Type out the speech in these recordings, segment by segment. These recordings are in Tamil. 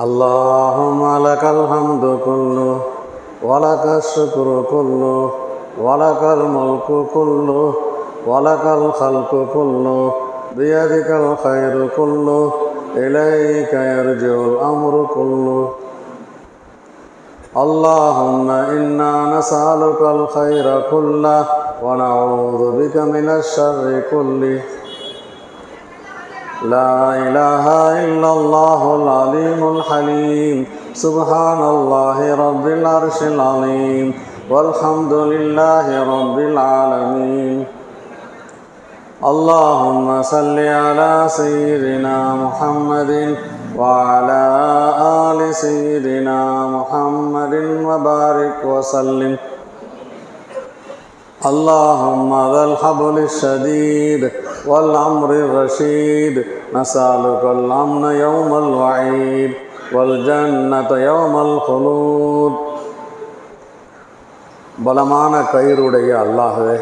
اللهم لك الحمد كله ولك الشكر كله ولك الملك كله ولك الخلق كله بيدك الخير كله إليك يرجع الأمر كله. اللهم إنا نسألك الخير كله ونعوذ بك من الشر كله. لا إله إلا الله العليم الحليم. سبحان الله رب العرش العظيم والحمد لله رب العالمين. اللهم صل على سيدنا محمد وعلى آل سيدنا محمد وبارك وسلم. اللهم ذا الحبل الشديد والأمر الرشيد نسألك الأمن يوم الوعيد والجنة يوم الخلود. பலமான கயிறுடைய அல்லாஹ்வே,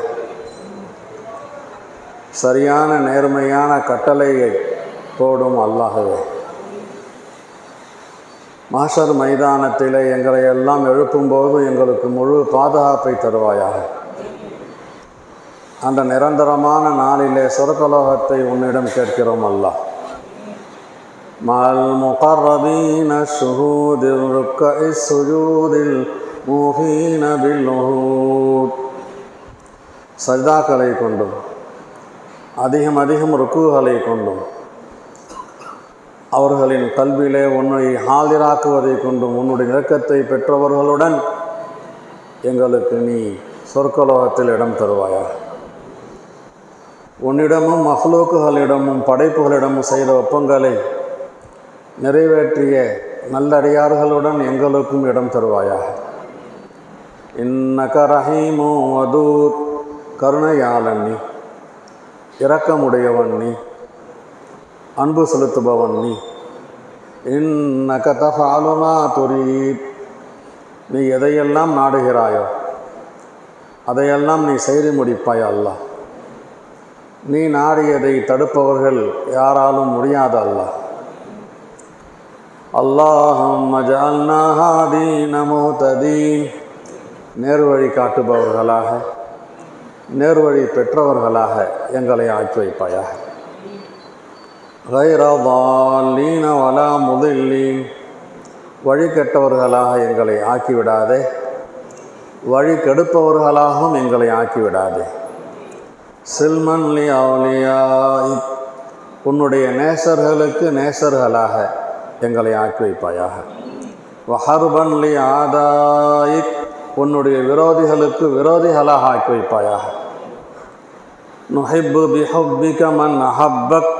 சரியான நேர்மையான கட்டளையை போடும் அல்லாஹ்வே, மாஷர் மைதானத்திலே எங்களை எல்லாம் எழுப்பும்போது எங்களுக்கு முழு பாதுகாப்பை தருவாயாக. அந்த நிரந்தரமான நாளிலே சொர்க்கலோகத்தை உன்னிடம் கேட்கிறோம் அல்லாஹ். மல் முகர்ரபீன ஷுஹூதில் ருக்கஇ சுஜூதில் மூஃபீன பில் உஹூத். சஜ்தாக்களை கொண்டும் அதிகம் ருக்குகளை கொண்டும் அவர்களின் கல்வியிலே உன்னை ஹாலிராக்குவதை கொண்டும் உன்னுடைய நெருக்கத்தை பெற்றவர்களுடன் எங்களுக்கு நீ சொர்க்கலோகத்தில் இடம் தருவாயா. உன்னிடமும் மஹ்லூக்குகளிடமும் படைப்புகளிடமும் செய்த ஒப்பங்களை நிறைவேற்றிய நல்லடியார்களுடன் எங்களுக்கும் இடம் தருவாயாக. இன்னக ரஹீமு வதூத். கருணையாளன் நீ, இரக்கமுடையவன் நீ, அன்பு செலுத்துபவன் நீ. இன்னக தஃஅலு மா துரீத். நீ எதையெல்லாம் நாடுகிறாயோ அதையெல்லாம் நீ செய்து முடிப்பாய் அல்லாஹ். நீ நாடியதை தடுப்பவர்கள் யாராலும் முடியாத அல்லாஹ். அல்லாஹும்ம ஜஅல்னா ஹாதீன முஹ்ததீன். நேர்வழி காட்டுபவர்களாக, நேர்வழி பெற்றவர்களாக எங்களை ஆக்கி வைப்பாயாக. கைர ضالீன வலா முதில்லீன். வழி கெட்டவர்களாக எங்களை ஆக்கிவிடாதே, வழி கெடுப்பவர்களாகவும் எங்களை ஆக்கிவிடாதே. சில்மன் லி அவுலியாயிக். உன்னுடைய நேசர்களுக்கு நேசர்களாக எங்களை ஆக்கி வைப்பாயாக. வஹர்பன் லி ஆதாயிக். உன்னுடைய விரோதிகளுக்கு விரோதிகளாக ஆக்கி வைப்பாயாக. நுஹிப்பு பிஹுப்பிக மன் அஹப்பக்.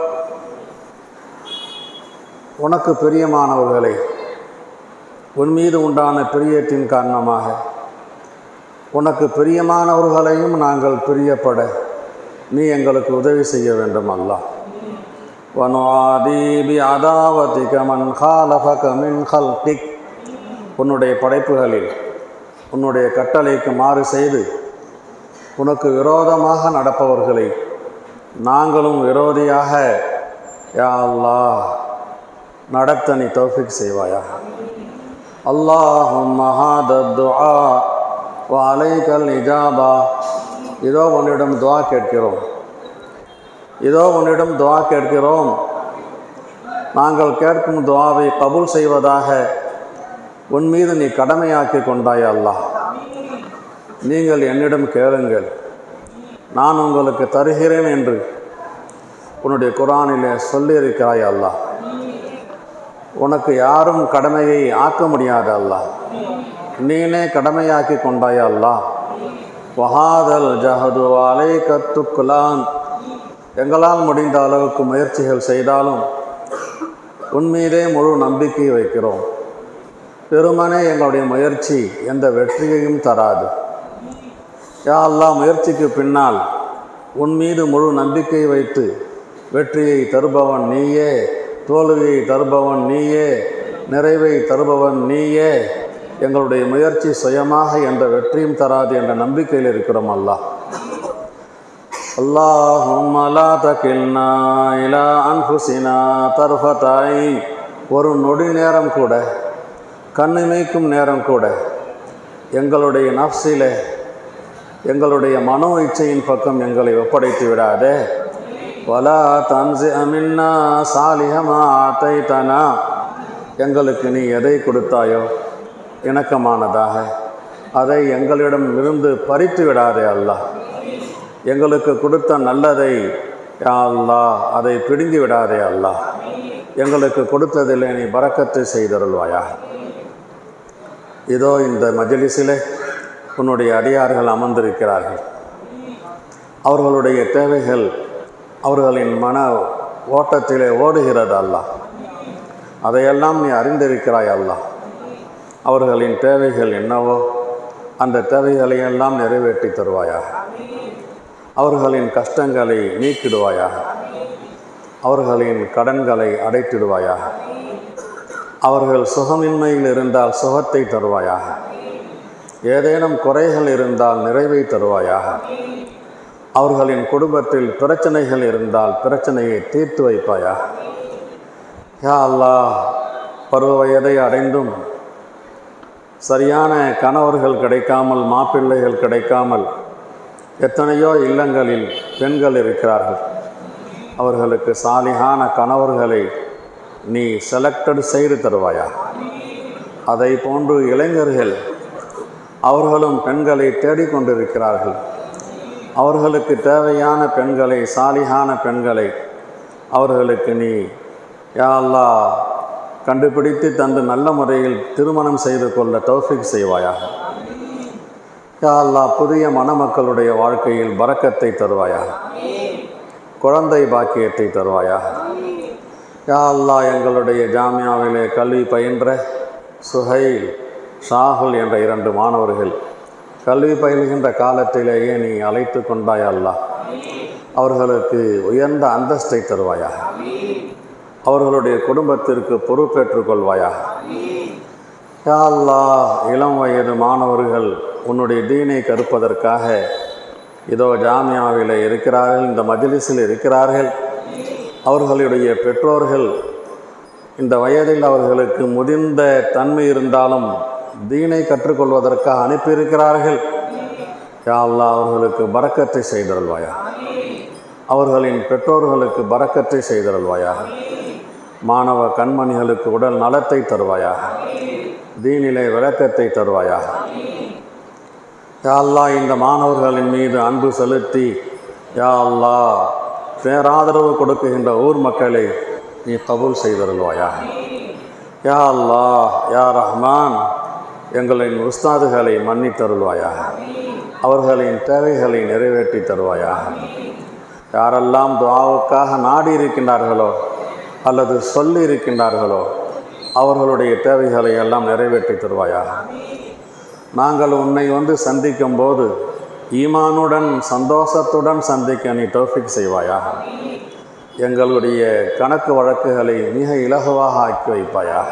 உனக்கு பிரியமானவர்களை உன் மீது உண்டான பிரியத்தின் காரணமாக உனக்கு பிரியமானவர்களையும் நாங்கள் பிரியப்பட நீ எங்களுக்கு உதவி செய்ய வேண்டும் அல்லாஹ். வனுஆதி பி அதாவதிக மன் காலஃபக மின் ஹல்கிக். உன்னுடைய படைப்புகளில் உன்னுடைய கட்டளைக்கு மாறு செய்து உனக்கு விரோதமாக நடப்பவர்களை நாங்களும் விரோதியாக யா அல்லாஹ் நடத்த நீ தௌஃபீக் செய்வாயா. அல்லாஹும்ம ஹாதா துஆ வ அலைக்கல் இஜாபா. இதோ உன்னிடம் துஆ கேட்கிறோம், இதோ உன்னிடம் துஆ கேட்கிறோம். நாங்கள் கேட்கும் துஆவை கபூல் செய்வதாக உன் மீது நீ கடமையாக்கி கொண்டாய் அல்லாஹ். நீங்கள் என்னிடம் கேளுங்கள், நான் உங்களுக்கு தருகிறேன் என்று உன்னுடைய குர்ஆனிலே சொல்லியிருக்கிறாய் அல்லாஹ். உனக்கு யாரும் கடமையை ஆக்க முடியாது அல்லாஹ், நீனே கடமையாக்கி கொண்டாய் அல்லாஹ். வஹாதல் ஜஹது அலைக துக்லான். எங்களால் முடிந்த அளவுக்கு முயற்சிகள் செய்தாலும் உன் மீதே முழு நம்பிக்கை வைக்கிறோம். பெருமனே எங்களுடைய முயற்சி எந்த வெற்றியையும் தராது. யா அல்லாஹ், முயற்சிக்கு பின்னால் உன் மீது முழு நம்பிக்கை வைத்து வெற்றியை தருபவன் நீயே, தோல்வியை தருபவன் நீயே, நிறைவை தருபவன் நீயே. எங்களுடைய முயற்சி சுயமாக எந்த வெற்றியும் தராது என்ற நம்பிக்கையில் இருக்கிறோம் அல்லாஹ். اللهم لا تكلنا إلى أنفسنا طرفة عين ஒரு நொடி நேரம் கூட, கண்ணிமைக்கும் நேரம் கூட எங்களுடைய நஃப்ஸிலே, எங்களுடைய மனோ இச்சையின் பக்கம் எங்களை ஒப்படைத்து விடாதே. வலா தன்சி அமின்னா சாலிஹமா ஆத்தைதனா, எங்களுக்கு நீ எதை கொடுத்தாயோ இணக்கமானதாக அதை எங்களிடம் இருந்து பறித்து விடாதே அல்லாஹ். எங்களுக்கு கொடுத்த நல்லதை யா அல்லாஹ் அதை பிடுங்கி விடாதே அல்லாஹ். எங்களுக்கு கொடுத்ததில்லை நீ பரக்கத்தை செய்தருள்வாயா. இதோ இந்த மஜ்லிஸிலே உன்னுடைய அடியார்கள் அமர்ந்திருக்கிறார்கள். அவர்களுடைய தேவைகள் அவர்களின் மன ஓட்டத்திலே ஓடுகிறது அல்லாஹ். அதையெல்லாம் நீ அறிந்திருக்கிறாய் அல்லாஹ். அவர்களின் தேவைகள் என்னவோ அந்த தேவைகளையெல்லாம் நிறைவேற்றி தருவாயாக. அவர்களின் கஷ்டங்களை நீக்கிடுவாயாக. அவர்களின் கடன்களை அடைத்திடுவாயாக. அவர்கள் சுகமின்மையில் இருந்தால் சுகத்தை தருவாயாக. ஏதேனும் குறைகள் இருந்தால் நிறைவை தருவாயாக. அவர்களின் குடும்பத்தில் பிரச்சனைகள் இருந்தால் பிரச்சனையை தீர்த்து வைப்பாயாக. யா அல்லாஹ், பருவ வயதை அடைந்தும் சரியான கணவர்கள் கிடைக்காமல், மாப்பிள்ளைகள் கிடைக்காமல் எத்தனையோ இல்லங்களில் பெண்கள் இருக்கிறார்கள். அவர்களுக்கு சாலிகான கணவர்களை நீ செலக்டட் செய்து தருவாயா. அதை போன்று இளைஞர்கள் அவர்களும் பெண்களை தேடிக்கொண்டிருக்கிறார்கள். அவர்களுக்கு தேவையான பெண்களை, சாலிகான பெண்களை அவர்களுக்கு நீ யா அல்லாஹ் கண்டுபிடித்து தந்து நல்ல முறையில் திருமணம் செய்து கொள்ள தௌஃபீக் செய்வாயாக. யா அல்லாஹ், புதிய மணமக்களுடைய வாழ்க்கையில் பரக்கத்தை தருவாயாக. குழந்தை பாக்கியத்தை தருவாயாக. யா அல்லாஹ், எங்களுடைய ஜாமியாவிலே கல்வி பயின்ற சுஹைல், ஷாகுல் என்ற 2 மாணவர்கள் கல்வி பயில்கின்ற காலத்திலேயே நீ அழைத்து கொண்டாய் அல்லாஹ். அவர்களுக்கு உயர்ந்த அந்தஸ்தை தருவாயாக. அவர்களுடைய குடும்பத்திற்கு பொறுப்பேற்றுக் கொள்வாயாக. யா அல்லாஹ், இளம் வயது மாணவர்கள் உன்னுடைய தீனை கற்பதற்காக இதோ ஜாமியாவில் இருக்கிறார்கள், இந்த மஜ்லிஸில் இருக்கிறார்கள். அவர்களுடைய பெற்றோர்கள் இந்த வயதில் அவர்களுக்கு முதிர்ந்த தன்மை இருந்தாலும் தீனை கற்றுக்கொள்வதற்காக அனுப்பியிருக்கிறார்கள். யா அல்லாஹ், அவர்களுக்கு பரக்கத்தை செய்தருள்வாயா. அவர்களின் பெற்றோர்களுக்கு பரக்கத்தை செய்தருள்வாயா. மாணவ கண்மணிகளுக்கு உடல் நலத்தை தருவாயா. தீனிலே விளக்கத்தை தருவாயா. யா அல்லாஹ், இந்த மாணவர்களின் மீது அன்பு செலுத்தி யா அல்லாஹ் பேராதரவு கொடுக்குகின்ற ஊர் மக்களை நீ கபூல் செய்தருள்வாயா. யா அல்லாஹ், யா ரஹ்மான், எங்களின் உஸ்தாதுகளை மன்னித்தருள்வாயா. அவர்களின் தேவைகளை நிறைவேற்றி தருவாயா. யாரெல்லாம் துஆவுக்காக நாடி இருக்கின்றார்களோ அல்லது சொல்லி இருக்கின்றார்களோ அவர்களுடைய தேவைகளை எல்லாம் நிறைவேற்றி தருவாயா. நாங்கள் உன்னை சந்திக்கும் போது ஈமானுடன் சந்தோஷத்துடன் சந்திக்க நீ தௌஃபீக் செய்வாயா. எங்களுடைய கணக்கு வழக்குகளை மிக இலகுவாக ஆக்கி வைப்பாயா.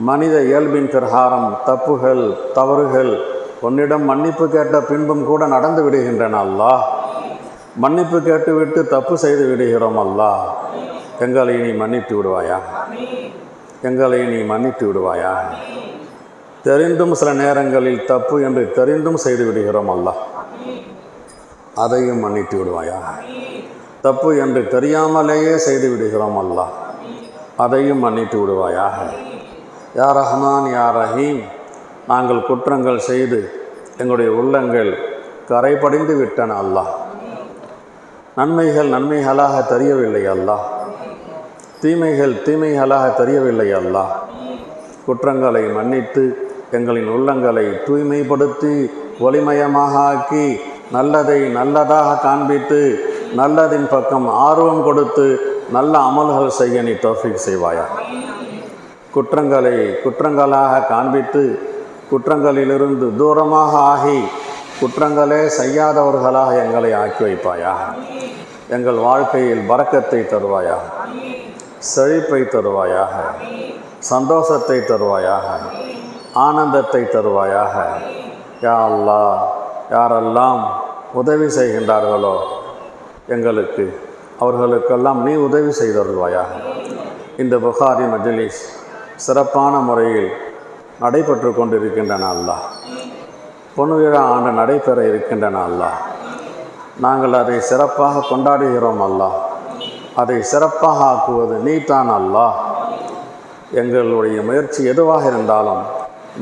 மனித இயல்பின் பிரகாரம் தப்புகள், தவறுகள் உன்னிடம் மன்னிப்பு கேட்ட பின்பும் கூட நடந்து விடுகின்றன அல்லாஹ். மன்னிப்பு கேட்டுவிட்டு தப்பு செய்து விடுகிறோம் அல்லாஹ். எங்களை நீ மன்னித்து விடுவாயா. எங்களை நீ மன்னித்து விடுவாயா. தெரிந்தும் சில நேரங்களில் தப்பு என்று தெரிந்தும் செய்து விடுகிறோம் அல்லாஹ். அதையும் மன்னித்து விடுவாயா. தப்பு என்று தெரியாமலேயே செய்து விடுகிறோம் அல்லாஹ். அதையும் மன்னித்து விடுவாயாக. யா ரஹ்மான், யா ரஹீம், நாங்கள் குற்றங்கள் செய்து எங்களுடைய உள்ளங்கள் கரைபடிந்து விட்டன அல்லாஹ். நன்மைகள் நன்மைகளாக தெரியவில்லை அல்லாஹ். தீமைகள் தீமைகளாக தெரியவில்லை அல்லாஹ். குற்றங்களை மன்னித்து எங்களின் உள்ளங்களை தூய்மைப்படுத்தி ஒளிமயமாக ஆக்கி நல்லதை நல்லதாக காண்பித்து நல்லதின் பக்கம் ஆர்வம் கொடுத்து நல்ல அமல்கள் செய்ய நீ தௌஃபீக் செய்வாயா. குற்றங்களை குற்றங்களாக காண்பித்து குற்றங்களிலிருந்து தூரமாக ஆகி குற்றங்களே செய்யாதவர்களாக எங்களை ஆக்கி வைப்பாயா. எங்கள் வாழ்க்கையில் பரக்கத்தை தருவாயா. செழிப்பை தருவாயாக. சந்தோஷத்தை தருவாயாக. ஆனந்தத்தை தருவாயாக. யா அல்லாஹ், யாரெல்லாம் உதவி செய்கின்றார்களோ எங்களுக்கு அவர்களுக்கெல்லாம் நீ உதவி செய்தருள்வாயாக. இந்த புகாரி மஜ்லிஸ் சிறப்பான முறையில் நடைபெற்று கொண்டிருக்கின்றன அல்லாஹ். பொன்விழா ஆண்டு நடைபெற இருக்கின்றன அல்லாஹ். நாங்கள் அதை சிறப்பாக கொண்டாடுகிறோம் அல்லாஹ். அதை சிறப்பாக ஆக்குவது நீதான் அல்லாஹ். எங்களுடைய முயற்சி எதுவாக இருந்தாலும்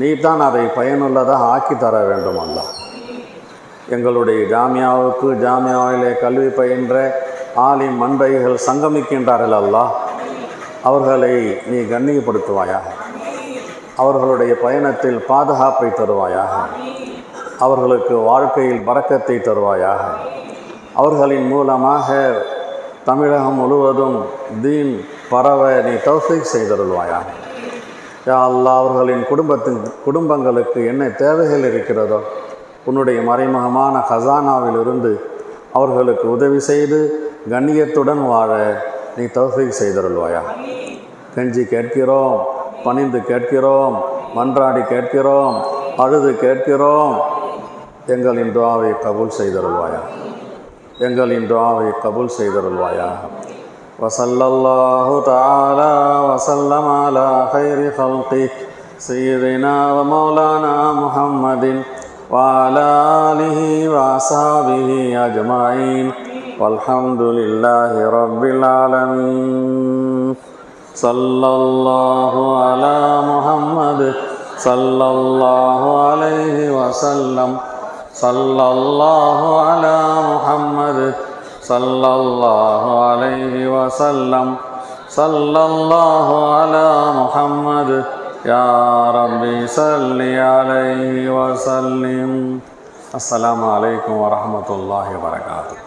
நீதான் அதை பயனுள்ளதாக ஆக்கி தர வேண்டும் அல்லாஹ். எங்களுடைய ஜாமியாவிலே கல்வி பயின்ற ஆலிம் மண்டைகள் சங்கமிக்கின்றார்கள் அல்லாஹ். அவர்களை நீ கண்ணியப்படுத்துவாயாக. அவர்களுடைய பயணத்தில் பாதுகாப்பை தருவாயாக. அவர்களுக்கு வாழ்க்கையில் பரக்கத்தை தருவாயாக. அவர்களின் மூலமாக தமிழகம் முழுவதும் தீன் பரவ நீ தௌஃபீக் செய்தருள்வாயாக. யா அல்லாஹ், அவர்களின் குடும்பங்களுக்கு என்ன தேவைகள் இருக்கிறதோ உன்னுடைய மறைமுகமான ஹசானாவிலிருந்து அவர்களுக்கு உதவி செய்து கண்ணியத்துடன் வாழ நீ தௌஃபீக் செய்தருள்வாயாக. கெஞ்சி கேட்கிறோம், பணிந்து கேட்கிறோம், மன்றாடி கேட்கிறோம், அழுது கேட்கிறோம். எங்களின் துஆவை கபூல் செய்தருள்வாயாக. எங்களின் துஆவை கபூல் செய்தருள்வாயாக. வஸல்லல்லாஹு தஆலா வஸல்லம் அலா கைரி ஹல்கி சய்யிதினா வ மௌலானா முஹம்மதின் வ அலா ஆலிஹி வ அஸ்ஹாபிஹி அஜ்மஈன் வல்ஹம்துலில்லாஹி ரப்பில் ஆலமீன். ஸல்லல்லாஹு அலா முஹம்மத் ஸல்லல்லாஹு அலைஹி வஸல்லம். ஸல்லல்லாஹு அலா முஹம்மத் ஸல்லல்லாஹு அலைஹி வஸல்லம். ஸல்லல்லாஹு அலா முஹம்மத் யா ரப்பி ஸல்லி அலைஹி வஸல்லிம். அஸ்ஸலாமு அலைக்கும் வரஹ்மத்துல்லாஹி வபரகாத்துஹு.